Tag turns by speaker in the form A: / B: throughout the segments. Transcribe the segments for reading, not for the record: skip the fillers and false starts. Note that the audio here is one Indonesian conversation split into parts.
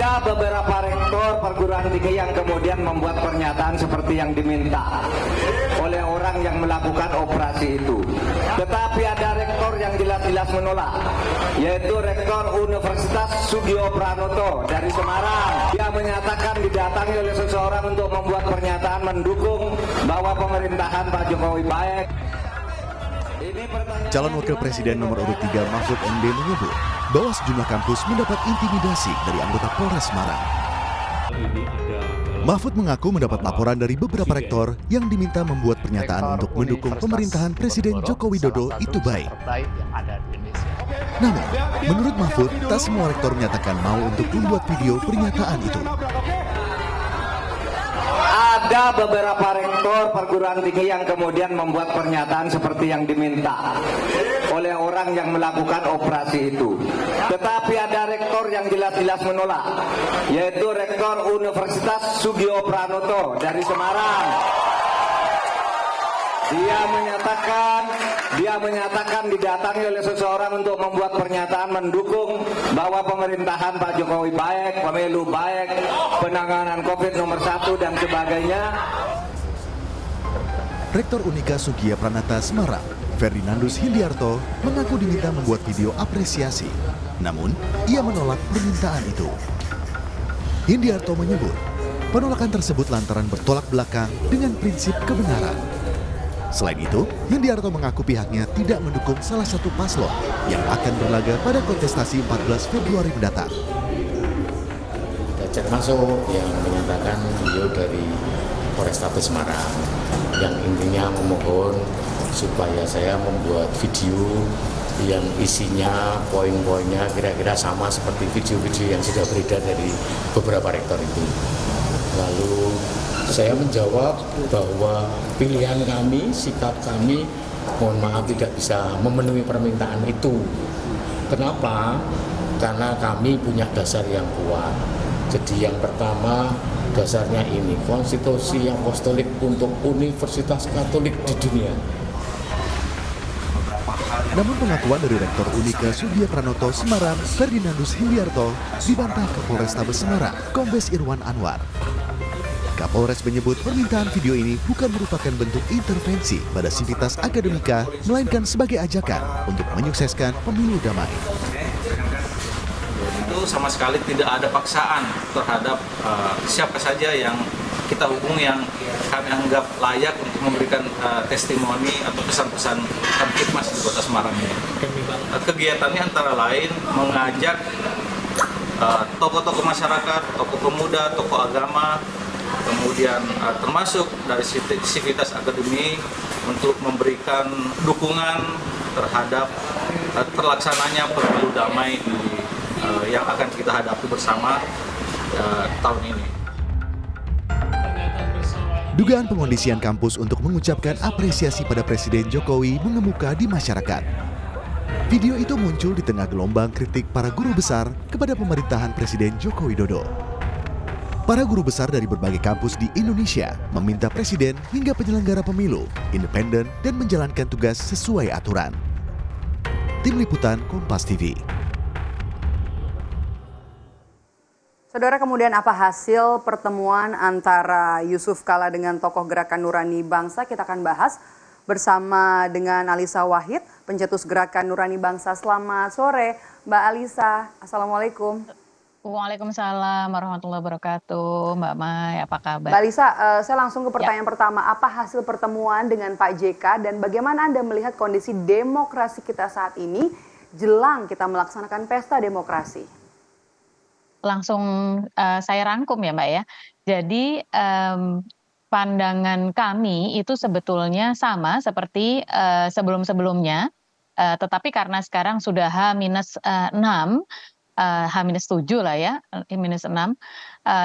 A: Ada beberapa rektor perguruan tinggi yang kemudian membuat pernyataan seperti yang diminta oleh orang yang melakukan operasi itu. Tetapi ada rektor yang jelas-jelas menolak, yaitu Rektor Universitas Sugio Pranoto dari Semarang. Dia menyatakan didatangi oleh seseorang untuk membuat pernyataan mendukung bahwa pemerintahan Pak Jokowi baik.
B: Calon Wakil Presiden nomor urut 3 Mahfud MD menyebut bahwa sejumlah kampus mendapat intimidasi dari anggota Polres Semarang. Mahfud mengaku mendapat laporan dari beberapa rektor yang diminta membuat pernyataan untuk mendukung pemerintahan Presiden Joko Widodo itu baik. Namun, menurut Mahfud, tak semua rektor menyatakan mau untuk membuat video pernyataan itu.
A: Ada beberapa rektor perguruan tinggi yang kemudian membuat pernyataan seperti yang diminta oleh orang yang melakukan operasi itu. Tetapi ada rektor yang jelas-jelas menolak, yaitu Rektor Universitas Sugio Pranoto dari Semarang. Dia menyatakan didatangi oleh seseorang untuk membuat pernyataan mendukung bahwa pemerintahan Pak Jokowi baik, pemilu baik, penanganan COVID nomor 1 dan sebagainya.
B: Rektor Unika Sugiya Pranata Semarang, Ferdinandus Hindiarto, mengaku diminta membuat video apresiasi. Namun, ia menolak permintaan itu. Hindiarto menyebut, penolakan tersebut lantaran bertolak belakang dengan prinsip kebenaran. Selain itu, Hindiarto mengaku pihaknya tidak mendukung salah satu paslon yang akan berlaga pada kontestasi 14 Februari mendatang.
C: Cek masuk yang menyatakan beliau dari Polrestabes Semarang yang intinya memohon supaya saya membuat video yang isinya poin-poinnya kira-kira sama seperti video-video yang sudah beredar dari beberapa rektor itu. Lalu saya menjawab bahwa pilihan kami, sikap kami, mohon maaf tidak bisa memenuhi permintaan itu. Kenapa? Karena kami punya dasar yang kuat. Jadi yang pertama dasarnya ini, konstitusi yang apostolik untuk Universitas Katolik di dunia.
B: Namun pengakuan dari Rektor Unika Sugiya Pranoto Semarang, Ferdinandus Hindiarto, dibantah Kapolrestabes Semarang, Kombes Irwan Anwar. Kapolres menyebut permintaan video ini bukan merupakan bentuk intervensi pada sivitas akademika, melainkan sebagai ajakan untuk menyukseskan pemilu damai.
D: Itu sama sekali tidak ada paksaan terhadap siapa saja yang kita hubungi yang kami anggap layak untuk memberikan testimoni atau pesan-pesan Kamtipmas di Kota Semarang ini. Kegiatannya antara lain mengajak tokoh-tokoh masyarakat, tokoh pemuda, tokoh agama, kemudian termasuk dari sivitas akademi untuk memberikan dukungan terhadap terlaksananya pemilu damai yang akan kita hadapi bersama tahun ini.
B: Dugaan pengondisian kampus untuk mengucapkan apresiasi pada Presiden Jokowi mengemuka di masyarakat. Video itu muncul di tengah gelombang kritik para guru besar kepada pemerintahan Presiden Joko Widodo. Para guru besar dari berbagai kampus di Indonesia meminta Presiden hingga penyelenggara pemilu independen dan menjalankan tugas sesuai aturan. Tim Liputan Kompas TV.
E: Saudara, kemudian apa hasil pertemuan antara Yusuf Kala dengan tokoh Gerakan Nurani Bangsa? Kita akan bahas bersama dengan Alisa Wahid, pencetus Gerakan Nurani Bangsa. Selamat sore, Mbak Alisa. Assalamualaikum.
F: Waalaikumsalam warahmatullahi wabarakatuh. Mbak Mai, apa kabar?
E: Mbak Alisa, saya langsung ke pertanyaan pertama. Apa hasil pertemuan dengan Pak JK dan bagaimana Anda melihat kondisi demokrasi kita saat ini jelang kita melaksanakan pesta demokrasi?
F: Langsung saya rangkum ya Mbak ya. Jadi pandangan kami itu sebetulnya sama seperti sebelum-sebelumnya. Tetapi karena sekarang sudah H-6, H-7 lah ya, H-6.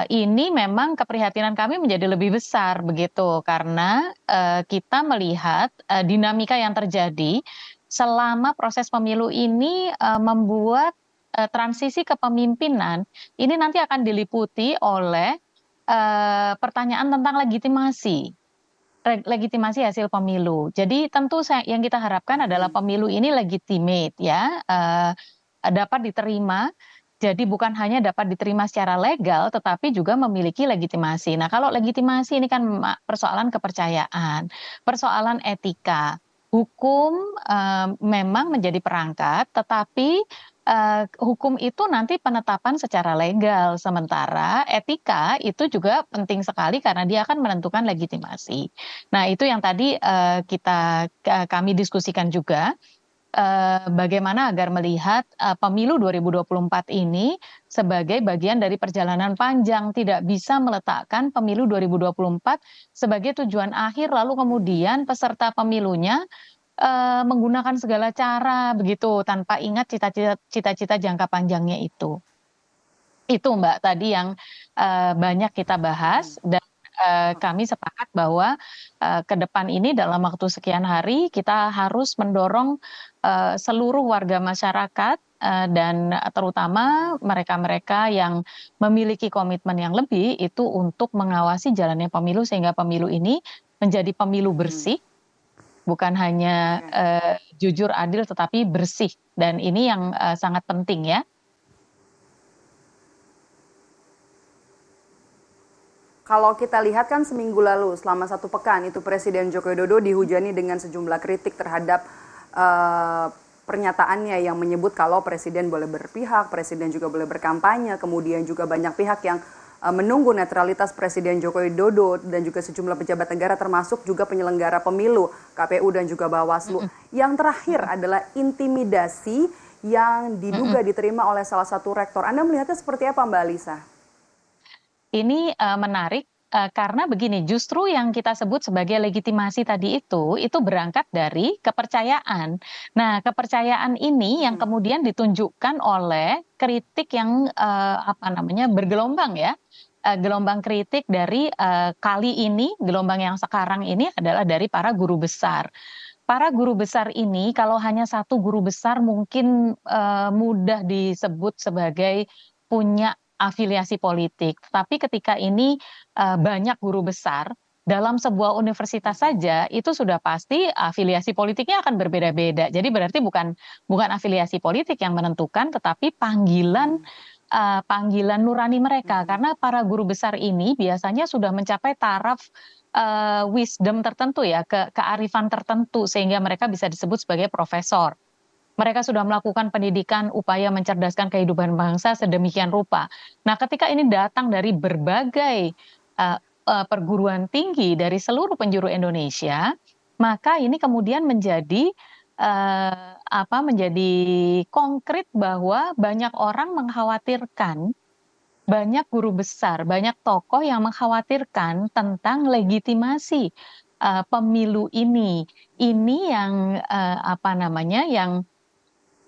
F: Ini memang keprihatinan kami menjadi lebih besar begitu. Karena kita melihat dinamika yang terjadi selama proses pemilu ini membuat transisi kepemimpinan ini nanti akan diliputi oleh pertanyaan tentang legitimasi hasil pemilu. Jadi tentu yang kita harapkan adalah pemilu ini legitimate ya, dapat diterima Jadi bukan hanya dapat diterima secara legal, tetapi juga memiliki legitimasi. Nah, kalau legitimasi ini kan persoalan kepercayaan, persoalan etika. Hukum memang menjadi perangkat, tetapi hukum itu nanti penetapan secara legal. Sementara etika itu juga penting sekali karena dia akan menentukan legitimasi. Nah, itu yang tadi kami diskusikan juga. Bagaimana agar melihat pemilu 2024 ini sebagai bagian dari perjalanan panjang, tidak bisa meletakkan pemilu 2024 sebagai tujuan akhir lalu kemudian peserta pemilunya menggunakan segala cara begitu tanpa ingat cita-cita jangka panjangnya itu. Itu Mbak tadi yang banyak kita bahas dan kami sepakat bahwa ke depan ini dalam waktu sekian hari kita harus mendorong seluruh warga masyarakat dan terutama mereka-mereka yang memiliki komitmen yang lebih itu untuk mengawasi jalannya pemilu sehingga pemilu ini menjadi pemilu bersih, bukan hanya jujur, adil tetapi bersih dan ini yang sangat penting ya.
E: Kalau kita lihat kan seminggu lalu selama 1 pekan itu Presiden Joko Widodo dihujani dengan sejumlah kritik terhadap pernyataannya yang menyebut kalau Presiden boleh berpihak, Presiden juga boleh berkampanye, kemudian juga banyak pihak yang menunggu netralitas Presiden Joko Widodo dan juga sejumlah pejabat negara termasuk juga penyelenggara pemilu, KPU dan juga Bawaslu. Yang terakhir adalah intimidasi yang diduga diterima oleh salah satu rektor. Anda melihatnya seperti apa Mbak Alisa?
F: Ini menarik karena begini, justru yang kita sebut sebagai legitimasi tadi itu berangkat dari kepercayaan. Nah, kepercayaan ini yang kemudian ditunjukkan oleh kritik yang bergelombang ya. Gelombang kritik dari kali ini, gelombang yang sekarang ini adalah dari para guru besar. Para guru besar ini kalau hanya satu guru besar mungkin mudah disebut sebagai punya afiliasi politik. Tapi ketika ini banyak guru besar dalam sebuah universitas saja itu sudah pasti afiliasi politiknya akan berbeda-beda. Jadi berarti bukan afiliasi politik yang menentukan, tetapi panggilan nurani mereka. Karena para guru besar ini biasanya sudah mencapai taraf wisdom tertentu ya, kearifan tertentu sehingga mereka bisa disebut sebagai profesor. Mereka sudah melakukan pendidikan upaya mencerdaskan kehidupan bangsa sedemikian rupa. Nah, ketika ini datang dari berbagai perguruan tinggi dari seluruh penjuru Indonesia, maka ini kemudian menjadi konkret bahwa banyak orang mengkhawatirkan, banyak guru besar, banyak tokoh yang mengkhawatirkan tentang legitimasi pemilu ini. Ini yang yang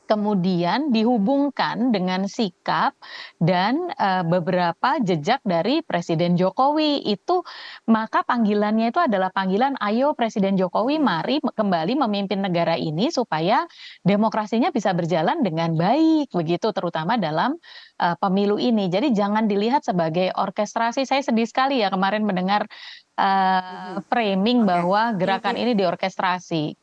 F: kemudian dihubungkan dengan sikap dan beberapa jejak dari Presiden Jokowi itu, maka panggilannya itu adalah panggilan ayo Presiden Jokowi mari kembali memimpin negara ini supaya demokrasinya bisa berjalan dengan baik begitu terutama dalam pemilu ini. Jadi jangan dilihat sebagai orkestrasi. Saya sedih sekali ya kemarin mendengar framing bahwa gerakan ini diorkestrasi.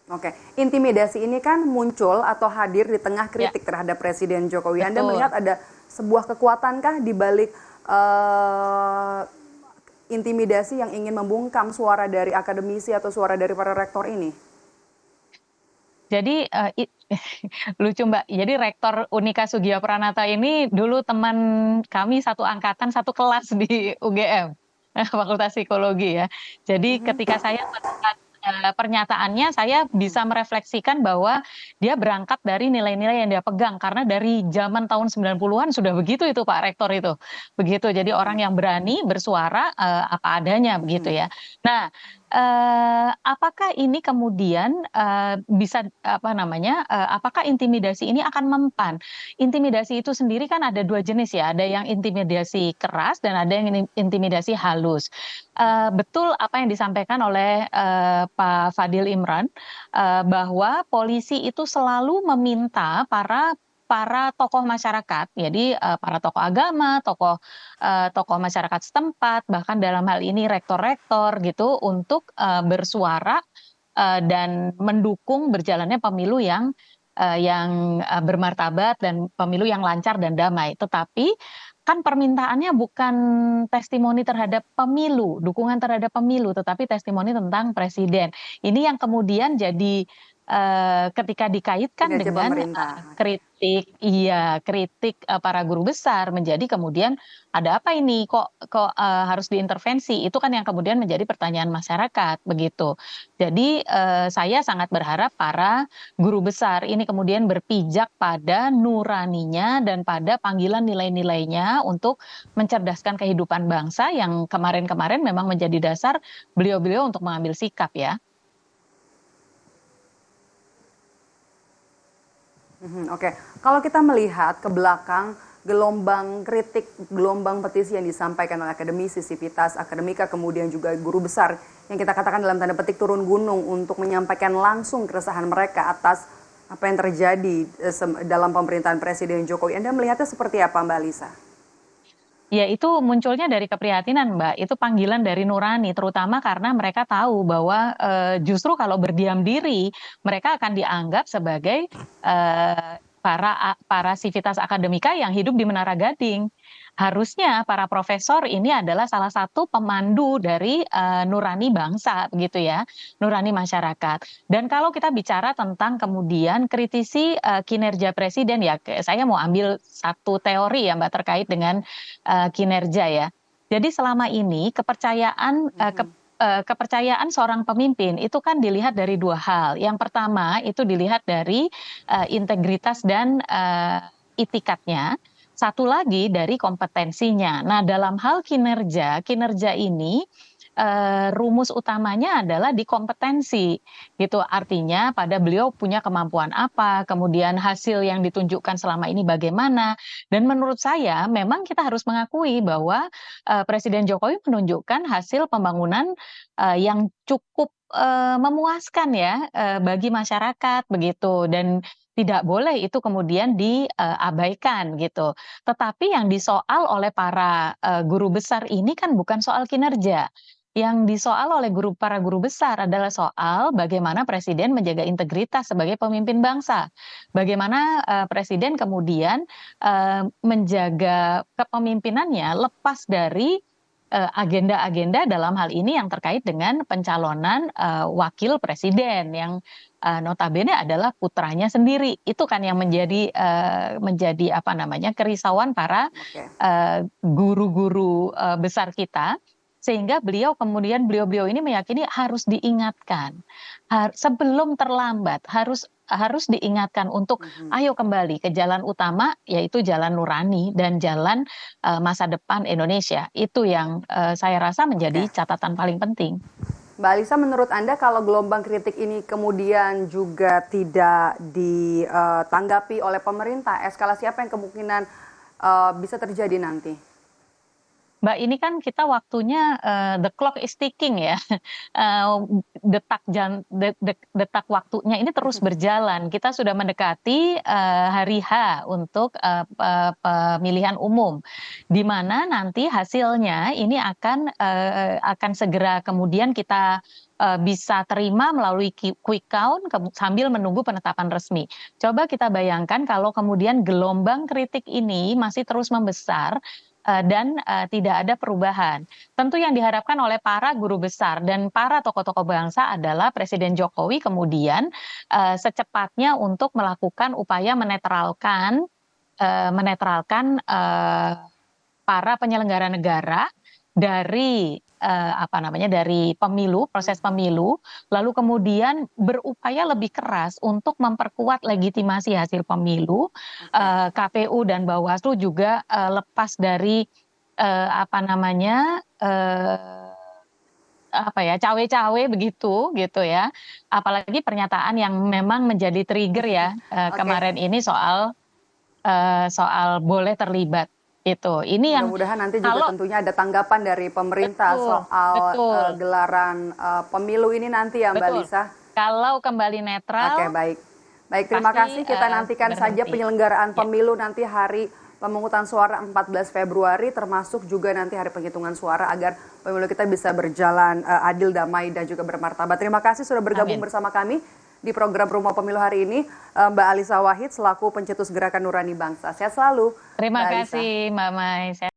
E: Oke, intimidasi ini kan muncul atau hadir di tengah kritik terhadap Presiden Jokowi. Anda melihat ada sebuah kekuatankah di balik intimidasi yang ingin membungkam suara dari akademisi atau suara dari para rektor ini?
F: Jadi lucu Mbak, jadi Rektor Unika Sugiyapranata ini dulu teman kami satu angkatan, satu kelas di UGM, Fakultas Psikologi ya. Jadi ketika saya melihat pernyataannya, saya bisa merefleksikan bahwa dia berangkat dari nilai-nilai yang dia pegang. Karena dari zaman tahun 90-an sudah begitu itu Pak Rektor itu. Begitu, jadi orang yang berani bersuara apa adanya begitu ya. Nah, apakah ini kemudian bisa apakah intimidasi ini akan mempan? Intimidasi itu sendiri kan ada dua jenis ya, ada yang intimidasi keras dan ada yang intimidasi halus. Betul apa yang disampaikan oleh Pak Fadil Imran bahwa polisi itu selalu meminta para tokoh masyarakat, jadi para tokoh agama, tokoh masyarakat setempat, bahkan dalam hal ini rektor-rektor gitu untuk bersuara dan mendukung berjalannya pemilu yang bermartabat dan pemilu yang lancar dan damai. Tetapi kan permintaannya bukan testimoni terhadap pemilu, dukungan terhadap pemilu, tetapi testimoni tentang presiden. Ini yang kemudian jadi ketika dikaitkan
E: Kinerja
F: dengan
E: pemerintah.
F: kritik para guru besar, menjadi kemudian ada apa ini kok harus diintervensi? Itu kan yang kemudian menjadi pertanyaan masyarakat begitu. Jadi saya sangat berharap para guru besar ini kemudian berpijak pada nuraninya dan pada panggilan nilai-nilainya untuk mencerdaskan kehidupan bangsa yang kemarin-kemarin memang menjadi dasar beliau-beliau untuk mengambil sikap ya.
E: Oke, kalau kita melihat ke belakang gelombang kritik, gelombang petisi yang disampaikan oleh akademisi, sivitas, akademika, kemudian juga guru besar yang kita katakan dalam tanda petik turun gunung untuk menyampaikan langsung keresahan mereka atas apa yang terjadi dalam pemerintahan Presiden Jokowi. Anda melihatnya seperti apa, Mbak Lisa?
F: Ya itu munculnya dari keprihatinan Mbak, itu panggilan dari nurani terutama karena mereka tahu bahwa justru kalau berdiam diri mereka akan dianggap sebagai para sivitas akademika yang hidup di Menara Gading. Harusnya para profesor ini adalah salah satu pemandu dari nurani bangsa begitu ya, nurani masyarakat. Dan kalau kita bicara tentang kemudian kritisi kinerja presiden ya, saya mau ambil satu teori ya Mbak terkait dengan kinerja ya. Jadi selama ini kepercayaan seorang pemimpin itu kan dilihat dari dua hal. Yang pertama itu dilihat dari integritas dan itikatnya. Satu lagi dari kompetensinya. Nah, dalam hal kinerja ini rumus utamanya adalah di kompetensi, gitu. Artinya pada beliau punya kemampuan apa, kemudian hasil yang ditunjukkan selama ini bagaimana. Dan menurut saya memang kita harus mengakui bahwa Presiden Jokowi menunjukkan hasil pembangunan yang cukup memuaskan ya bagi masyarakat begitu, dan tidak boleh itu kemudian diabaikan gitu. Tetapi yang disoal oleh para guru besar ini kan bukan soal kinerja. Yang disoal oleh para guru besar adalah soal bagaimana presiden menjaga integritas sebagai pemimpin bangsa. Bagaimana presiden kemudian menjaga kepemimpinannya lepas dari agenda-agenda dalam hal ini yang terkait dengan pencalonan wakil presiden yang notabene adalah putranya sendiri. Itu kan yang menjadi apa namanya kerisauan para guru-guru besar kita, sehingga beliau ini meyakini harus diingatkan sebelum terlambat, harus diingatkan untuk ayo kembali ke jalan utama, yaitu jalan nurani dan jalan masa depan Indonesia. Itu yang saya rasa menjadi catatan paling penting.
E: Mbak Alisa, menurut Anda kalau gelombang kritik ini kemudian juga tidak ditanggapi oleh pemerintah, eskalasi apa yang kemungkinan bisa terjadi nanti?
F: Mbak, ini kan kita waktunya the clock is ticking ya, detak waktunya ini terus berjalan. Kita sudah mendekati hari H untuk pemilihan umum, di mana nanti hasilnya ini akan segera kemudian kita bisa terima melalui quick count sambil menunggu penetapan resmi. Coba kita bayangkan kalau kemudian gelombang kritik ini masih terus membesar dan tidak ada perubahan. Tentu yang diharapkan oleh para guru besar dan para tokoh-tokoh bangsa adalah Presiden Jokowi kemudian secepatnya untuk melakukan upaya menetralkan para penyelenggara negara dari dari proses pemilu, lalu kemudian berupaya lebih keras untuk memperkuat legitimasi hasil pemilu. KPU dan Bawaslu juga lepas dari cawe-cawe begitu gitu ya. Apalagi pernyataan yang memang menjadi trigger ya kemarin ini soal boleh terlibat. Itu. Ini yang
E: mudah-mudahan nanti juga tentunya ada tanggapan dari pemerintah soal gelaran pemilu ini nanti ya Mbak Lisa.
F: Kalau kembali netral.
E: Oke, baik, terima kasih. Kita nantikan saja penyelenggaraan pemilu nanti hari pemungutan suara 14 Februari, termasuk juga nanti hari penghitungan suara agar pemilu kita bisa berjalan adil, damai dan juga bermartabat. Terima kasih sudah bergabung bersama kami di program Rumah Pemilu hari ini, Mbak Alisa Wahid selaku pencetus Gerakan Nurani Bangsa. Sehat selalu.
F: Terima
E: Mbak Alisa.
F: kasih Mbak Mai.